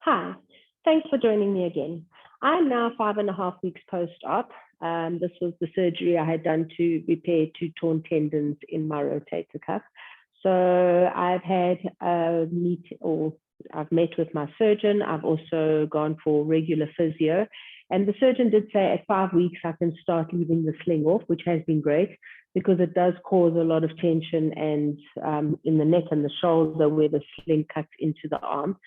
Hi, thanks for joining me again. I'm now 5.5 weeks post-op. This was the surgery I had done to repair 2 torn tendons in my rotator cuff. So I've had I've met with my surgeon. I've also gone for regular physio. And the surgeon did say at 5 weeks, I can start leaving the sling off, which has been great because it does cause a lot of tension and in the neck and the shoulder where the sling cuts into the arm.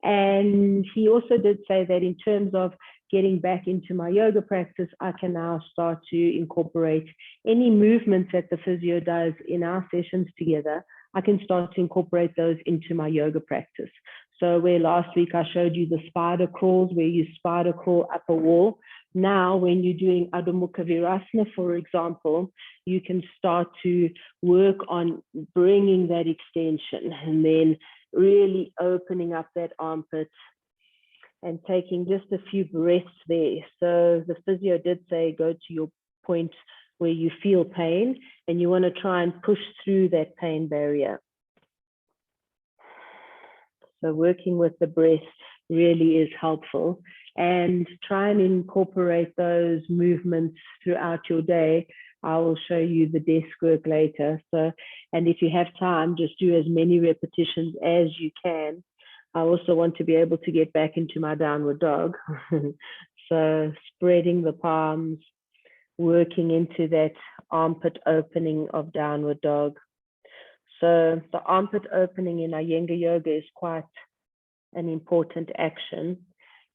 And he also did say that in terms of getting back into my yoga practice, I can now start to incorporate any movements that the physio does in our sessions together. I can start to incorporate those into my yoga practice. So where last week I showed you the spider crawls, where you spider crawl up a wall. Now, when you're doing Adho Mukha Virasana, for example, you can start to work on bringing that extension and then really opening up that armpit and taking just a few breaths there. So the physio did say, go to your point where you feel pain and you want to try and push through that pain barrier. So working with the breath really is helpful, and try and incorporate those movements throughout your day. I will show you the desk work later. So, and if you have time, just do as many repetitions as you can. I also want to be able to get back into my downward dog. So spreading the palms, working into that armpit opening of downward dog. So the armpit opening in Iyengar yoga is quite an important action.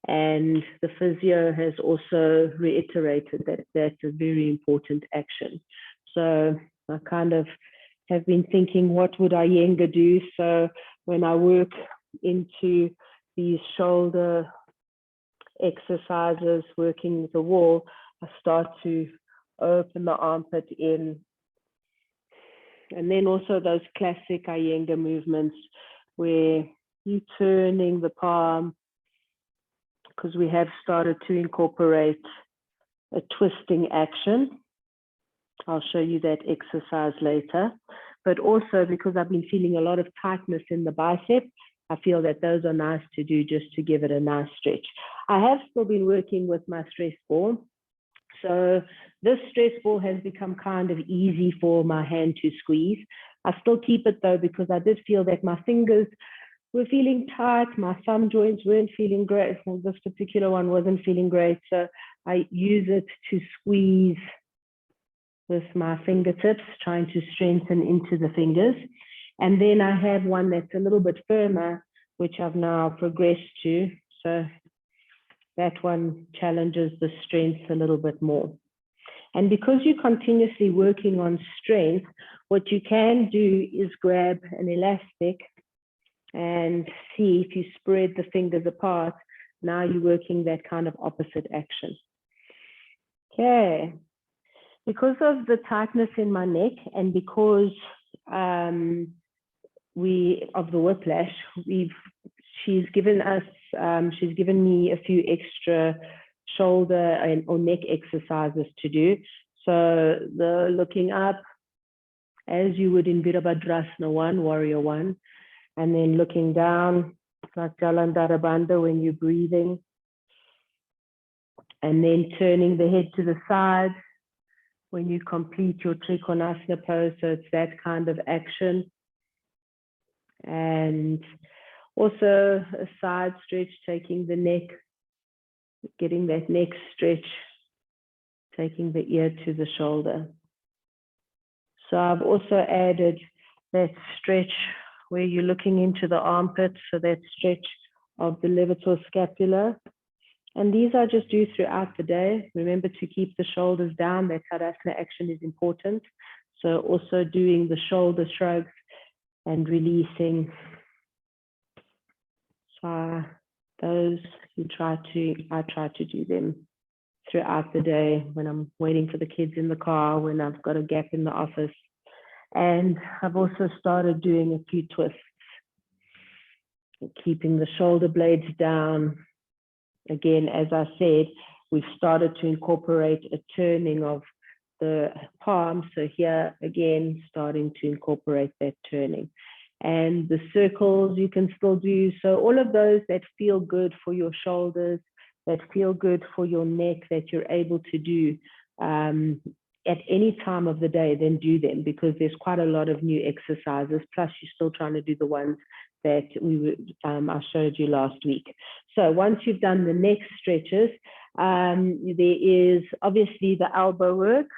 And the physio has also reiterated that that's a very important action. So I kind of have been thinking, what would Iyengar do? So when I work into these shoulder exercises, working with the wall, I start to open the armpit in. And then also those classic Iyengar movements where you're turning the palm, because we have started to incorporate a twisting action. I'll show you that exercise later. But also because I've been feeling a lot of tightness in the bicep, I feel that those are nice to do just to give it a nice stretch. I have still been working with my stress ball. So this stress ball has become kind of easy for my hand to squeeze. I still keep it though, because I did feel that my fingers were feeling tight, my thumb joints weren't feeling great. Well, this particular one wasn't feeling great. So I use it to squeeze with my fingertips, trying to strengthen into the fingers. And then I have one that's a little bit firmer, which I've now progressed to. So that one challenges the strength a little bit more. And because you're continuously working on strength, what you can do is grab an elastic and see if you spread the fingers apart. Now you're working that kind of opposite action. Okay. Because of the tightness in my neck and because of the whiplash, she's given me a few extra shoulder or neck exercises to do. So the looking up, as you would in Virabhadrasana 1, Warrior 1, and then looking down, like Jalandhara Bandha when you're breathing, and then turning the head to the side when you complete your Trikonasana pose. So it's that kind of action. And also a side stretch, taking the neck, getting that neck stretch, taking the ear to the shoulder. So I've also added that stretch where you're looking into the armpit, so that stretch of the levator scapula. And these I just do throughout the day. Remember to keep the shoulders down. That Tadasana action is important. So also doing the shoulder shrugs and releasing. So those I try to do them throughout the day when I'm waiting for the kids in the car, when I've got a gap in the office. And I've also started doing a few twists, keeping the shoulder blades down. Again, as I said, we've started to incorporate a turning of the palm. So here again, starting to incorporate that turning. and the circles you can still do. So all of those that feel good for your shoulders, that feel good for your neck, that you're able to do at any time of the day, then do them, because there's quite a lot of new exercises. Plus, you're still trying to do the ones that I showed you last week. So once you've done the neck stretches, there is obviously the elbow work.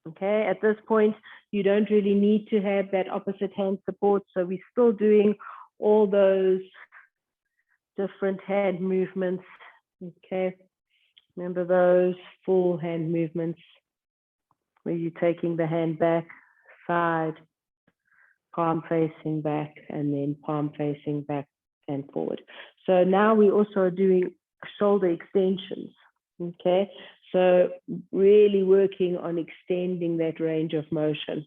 Okay, at this point, you don't really need to have that opposite hand support. So we're still doing all those different hand movements. Okay, remember those full hand movements where you're taking the hand back, side, palm facing back, and then palm facing back and forward. So now we also are doing shoulder extensions. Okay, so really working on extending that range of motion.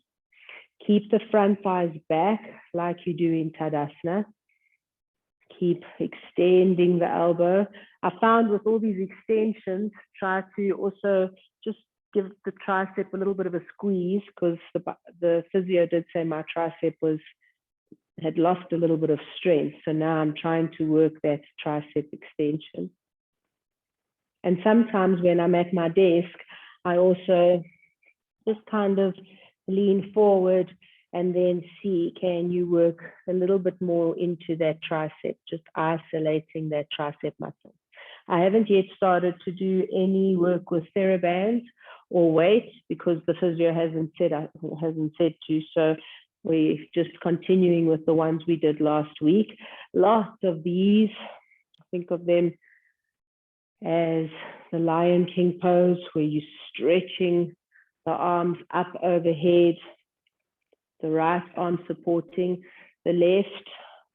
Keep the front thighs back like you do in Tadasana. Keep extending the elbow. I found with all these extensions, try to also just give the tricep a little bit of a squeeze, because the physio did say my tricep had lost a little bit of strength. So now I'm trying to work that tricep extension. And sometimes when I'm at my desk, I also just kind of lean forward and then see, can you work a little bit more into that tricep, just isolating that tricep muscle. I haven't yet started to do any work with TheraBands or weights, because the physio hasn't said to. So we're just continuing with the ones we did last week. Lots of these, think of them as the Lion King pose, where you're stretching the arms up overhead, the right arm supporting the left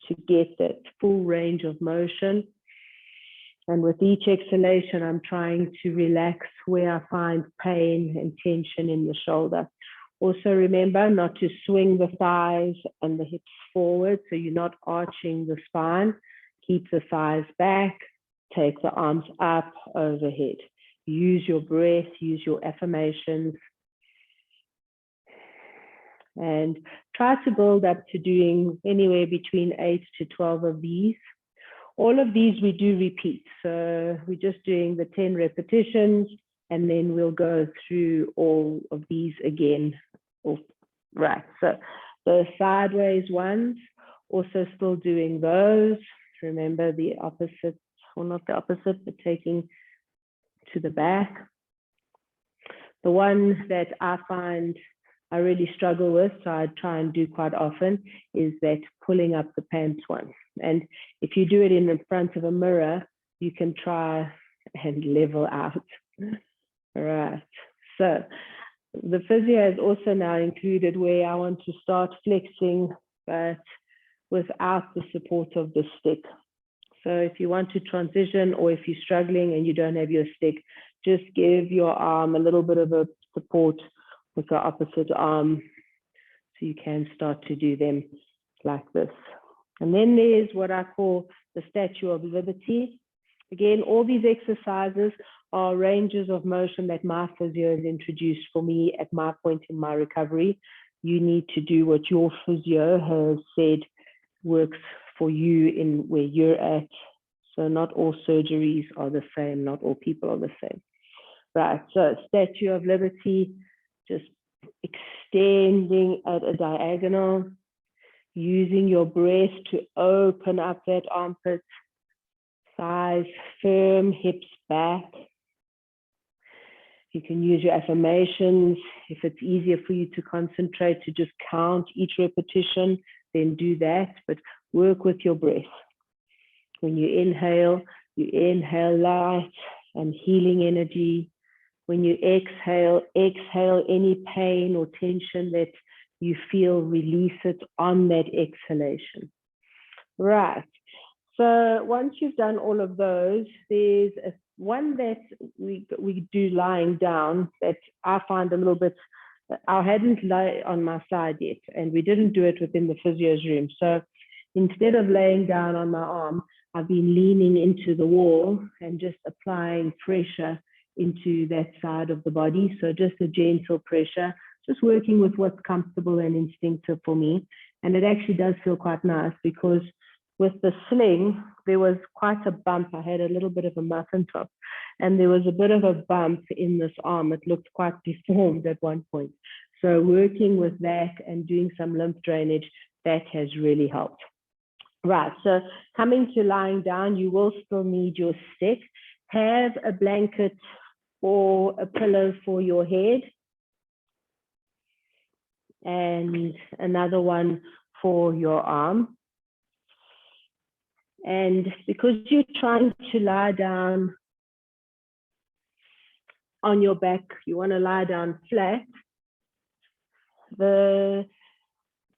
to get that full range of motion. And with each exhalation, I'm trying to relax where I find pain and tension in the shoulder. Also remember not to swing the thighs and the hips forward, so you're not arching the spine. Keep the thighs back, take the arms up overhead. Use your breath, use your affirmations, and try to build up to doing anywhere between 8 to 12 of these. All of these we do repeat. So we're just doing the 10 repetitions, and then we'll go through all of these again. Right, so the sideways ones, also still doing those. Remember the opposite, or not the opposite, but taking to the back. The one that I find I really struggle with, so I try and do quite often, is that pulling up the pants one. And if you do it in front of a mirror, you can try and level out. All right, so the physio has also now included where I want to start flexing, but without the support of the stick. So if you want to transition, or if you're struggling and you don't have your stick, just give your arm a little bit of a support with the opposite arm, so you can start to do them like this. And then there's what I call the Statue of Liberty. Again, all these exercises are ranges of motion that my physio has introduced for me at my point in my recovery. You need to do what your physio has said works for you in where you're at. So not all surgeries are the same, not all people are the same. Right, so Statue of Liberty, just extending at a diagonal, using your breath to open up that armpit, thighs firm, hips back. You can use your affirmations. If it's easier for you to concentrate, to just count each repetition, then do that, but work with your breath. When you inhale light and healing energy. When you exhale any pain or tension that you feel, release it on that exhalation. Right, so once you've done all of those, there's one that we do lying down that I find a little bit, I hadn't lay on my side yet, and we didn't do it within the physio's room. So instead of laying down on my arm, I've been leaning into the wall and just applying pressure into that side of the body. So just a gentle pressure, just working with what's comfortable and instinctive for me. And it actually does feel quite nice because with the sling, there was quite a bump. I had a little bit of a muffin top, and there was a bit of a bump in this arm. It looked quite deformed at one point. So working with that and doing some lymph drainage, that has really helped. Right, so coming to lying down, you will still need your stick. Have a blanket or a pillow for your head, and another one for your arm. And because you're trying to lie down on your back, you want to lie down flat.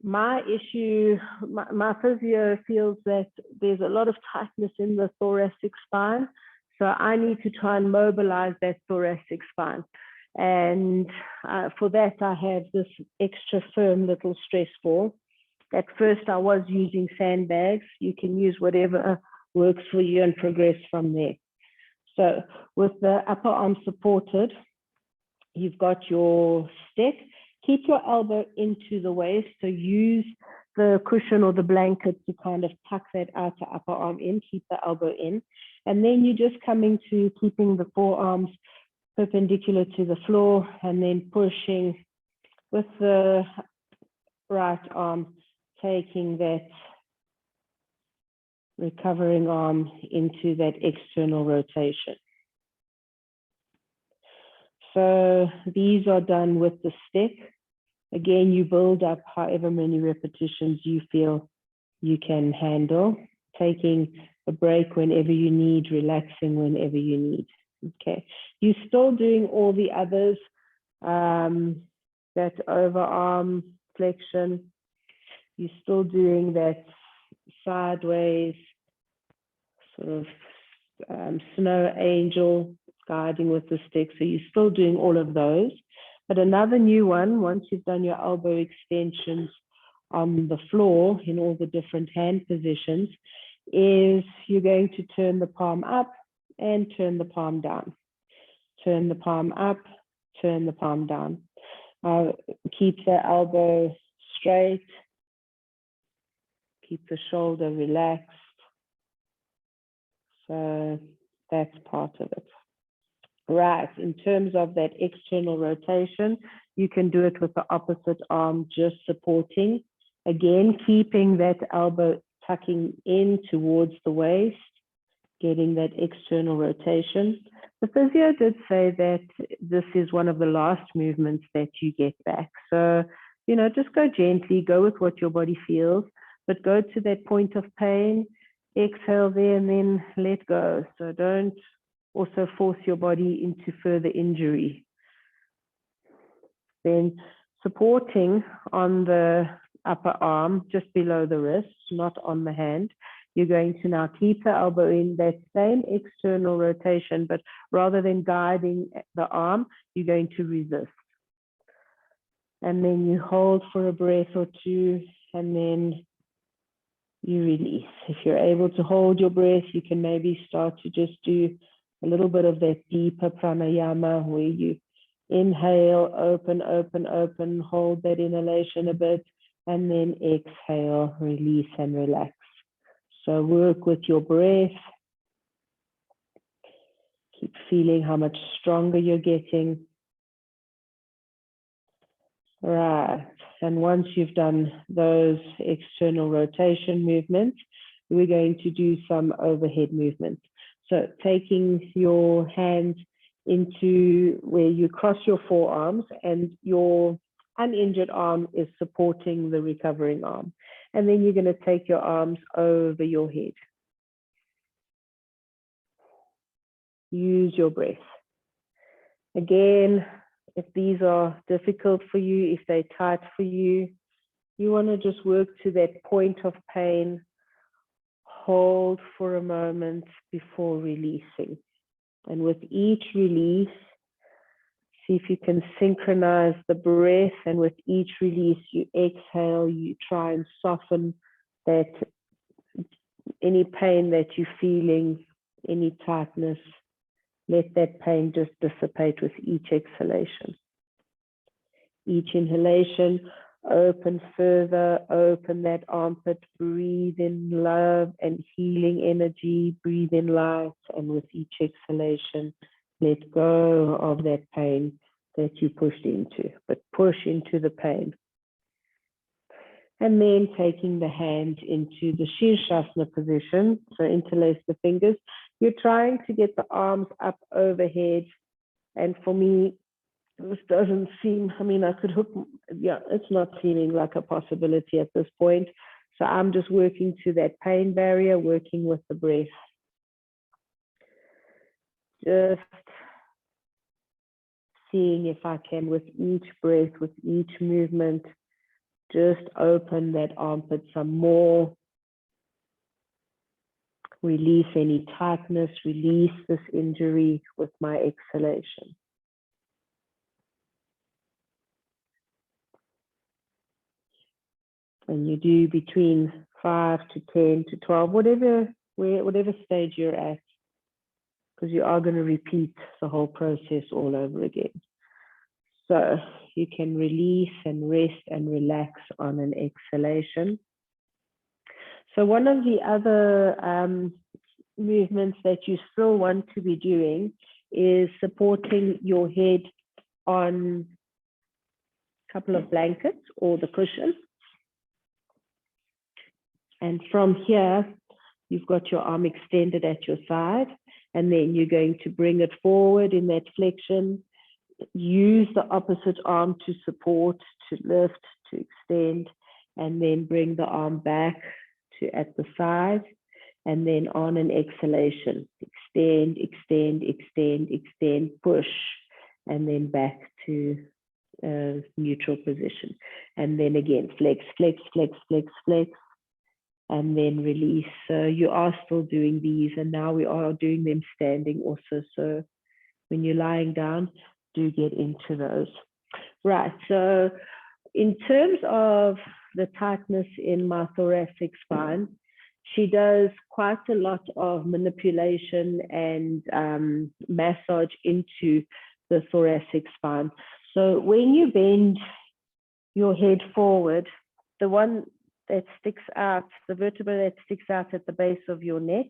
My issue, my physio feels that there's a lot of tightness in the thoracic spine. So I need to try and mobilize that thoracic spine. And for that, I have this extra firm little stress ball. At first, I was using sandbags. You can use whatever works for you and progress from there. So with the upper arm supported, you've got your stick. Keep your elbow into the waist. So use the cushion or the blanket to kind of tuck that outer upper arm in, keep the elbow in. And then you're just coming to keeping the forearms perpendicular to the floor and then pushing with the right arm, taking that recovering arm into that external rotation. So these are done with the stick. Again, you build up however many repetitions you feel you can handle, taking a break whenever you need, relaxing whenever you need. Okay, you're still doing all the others, that overarm flexion. You're still doing that sideways sort of snow angel guiding with the stick. So you're still doing all of those. But another new one, once you've done your elbow extensions on the floor in all the different hand positions, is you're going to turn the palm up and turn the palm down. Turn the palm up, turn the palm down. Keep the elbow straight. Keep the shoulder relaxed. So that's part of it. Right, in terms of that external rotation, you can do it with the opposite arm just supporting. Again, keeping that elbow tucking in towards the waist, getting that external rotation. The physio did say that this is one of the last movements that you get back. So, you know, just go gently, go with what your body feels, but go to that point of pain, exhale there and then let go. So don't also force your body into further injury. Then supporting on the upper arm, just below the wrist, not on the hand. You're going to now keep the elbow in that same external rotation, but rather than guiding the arm, you're going to resist. And then you hold for a breath or two, and then you release. If you're able to hold your breath, you can maybe start to just do a little bit of that deeper pranayama where you inhale, open, open, open, hold that inhalation a bit, and then exhale, release and relax. So work with your breath. Keep feeling how much stronger you're getting. Right, and once you've done those external rotation movements, we're going to do some overhead movements. So taking your hands into where you cross your forearms and your uninjured arm is supporting the recovering arm. And then you're going to take your arms over your head. Use your breath. Again, if these are difficult for you, if they're tight for you, you want to just work to that point of pain. Hold for a moment before releasing. And with each release, see if you can synchronize the breath. And with each release, you exhale, you try and soften that, any pain that you're feeling, any tightness, let that pain just dissipate with each exhalation. Each inhalation, Open further, open that armpit, breathe in love and healing energy, breathe in light, and with each exhalation, let go of that pain that you pushed into, but push into the pain. And then taking the hand into the Shirshasana position, so interlace the fingers. You're trying to get the arms up overhead, and for me, this doesn't seem, I mean, I could hook, yeah, it's not seeming like a possibility at this point. So I'm just working to that pain barrier, working with the breath. Just seeing if I can, with each breath, with each movement, just open that armpit some more. Release any tightness, release this injury with my exhalation. And you do between 5 to 10 to 12, whatever stage you're at, because you are going to repeat the whole process all over again. So you can release and rest and relax on an exhalation. So one of the other movements that you still want to be doing is supporting your head on a couple of blankets or the cushion. And from here, you've got your arm extended at your side, and then you're going to bring it forward in that flexion. Use the opposite arm to support, to lift, to extend, and then bring the arm back to at the side, and then on an exhalation, extend, extend, extend, extend, push, and then back to neutral position. And then again, flex, flex, flex, flex, flex, and then release. So you are still doing these, and now we are doing them standing also. So when you're lying down, do get into those. Right, so in terms of the tightness in my thoracic spine, she does quite a lot of manipulation and massage into the thoracic spine. So when you bend your head forward, the one that sticks out, the vertebra that sticks out at the base of your neck,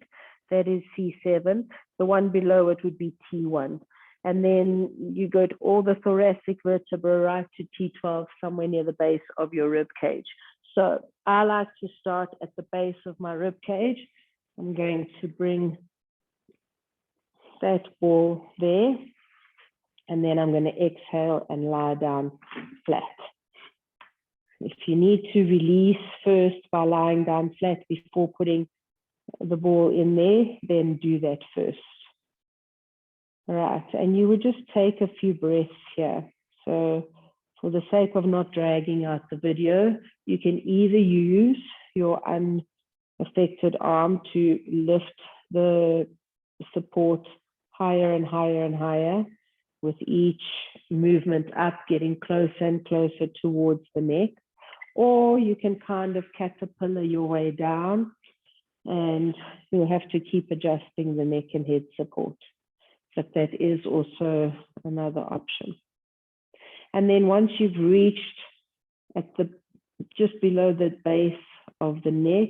that is C7. The one below it would be T1. And then you go to all the thoracic vertebra right to T12, somewhere near the base of your rib cage. So I like to start at the base of my rib cage. I'm going to bring that ball there, and then I'm going to exhale and lie down flat. If you need to release first by lying down flat before putting the ball in there, then do that first. All right, and you would just take a few breaths here. So for the sake of not dragging out the video, you can either use your unaffected arm to lift the support higher and higher and higher with each movement up, getting closer and closer towards the neck. Or you can kind of caterpillar your way down, and you'll have to keep adjusting the neck and head support. But that is also another option. And then once you've reached at the just below the base of the neck,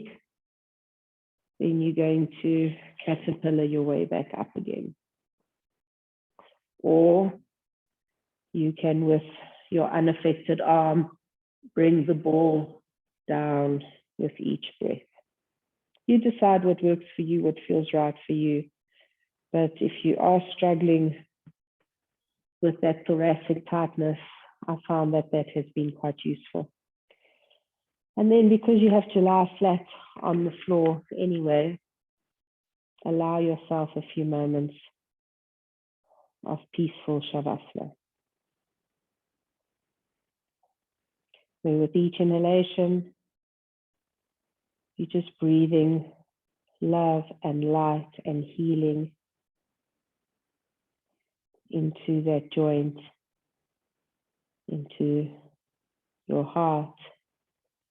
then you're going to caterpillar your way back up again. Or you can, with your unaffected arm, bring the ball down with each breath. You decide what works for you, what feels right for you. But if you are struggling with that thoracic tightness, I found that that has been quite useful. And then because you have to lie flat on the floor anyway, allow yourself a few moments of peaceful shavasana. Where with each inhalation, you're just breathing love and light and healing into that joint, into your heart,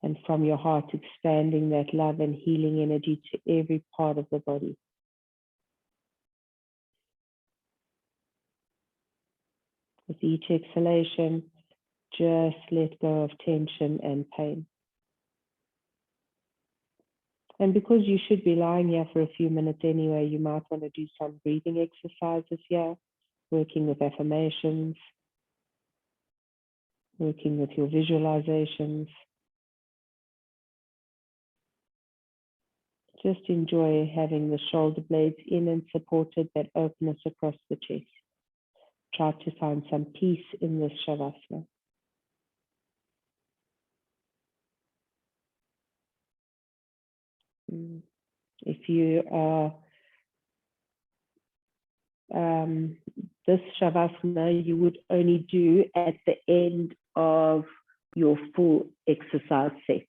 and from your heart expanding that love and healing energy to every part of the body. With each exhalation, Just let go of tension and pain. And because you should be lying here for a few minutes anyway, you might want to do some breathing exercises here, working with affirmations, working with your visualizations. Just enjoy having the shoulder blades in and supported, that openness across the chest. Try to find some peace in this Shavasana. If you are this Shavasana, you would only do at the end of your full exercise set.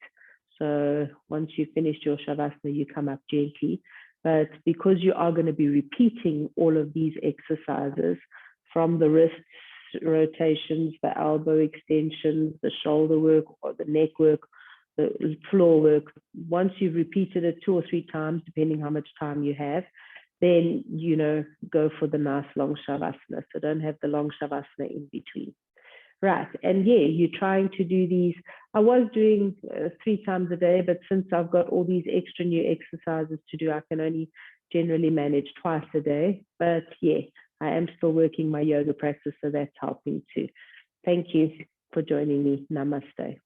So once you've finished your Shavasana, you come up gently. But because you are going to be repeating all of these exercises from the wrist rotations, the elbow extensions, the shoulder work, or the neck work, the floor work, once you've repeated it 2 or 3 times, depending how much time you have, then, you know, go for the nice long Shavasana. So don't have the long Shavasana in between. Right, and yeah, you're trying to do these. I was doing 3 times a day, but since I've got all these extra new exercises to do, I can only generally manage twice a day. But yeah, I am still working my yoga practice, so that's helping too. Thank you for joining me. Namaste.